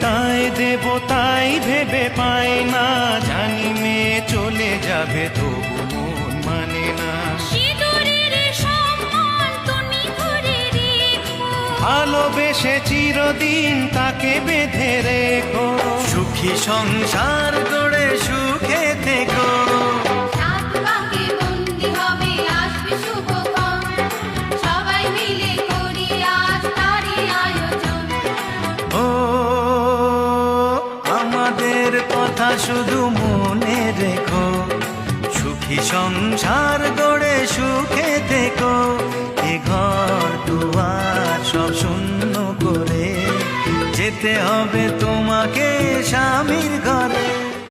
তাই দেব তাই ভেবে পায় না, জানি মেয়ে চলে যাবে তবু মন মানে না। সিঁদুরের সম্মান তুমি ধরে রেখো, ভালোবেসে চিরদিন তাকে বেঁধে রেখো, সুখী সংসার গড়ে সুখে থেকো। সাত পাকে বন্দি হবে আসবে শুভক্ষণ, সবাই মিলে করি আজ তারই আয়োজন। ও আমাদের কথা শুধু মনে রেখো, সুখী সংসার গড়ে সুখে থেকো। এ ঘর দুয়ার সব শূন্য করে যেতে হবে তোমাকে স্বামীর ঘরে।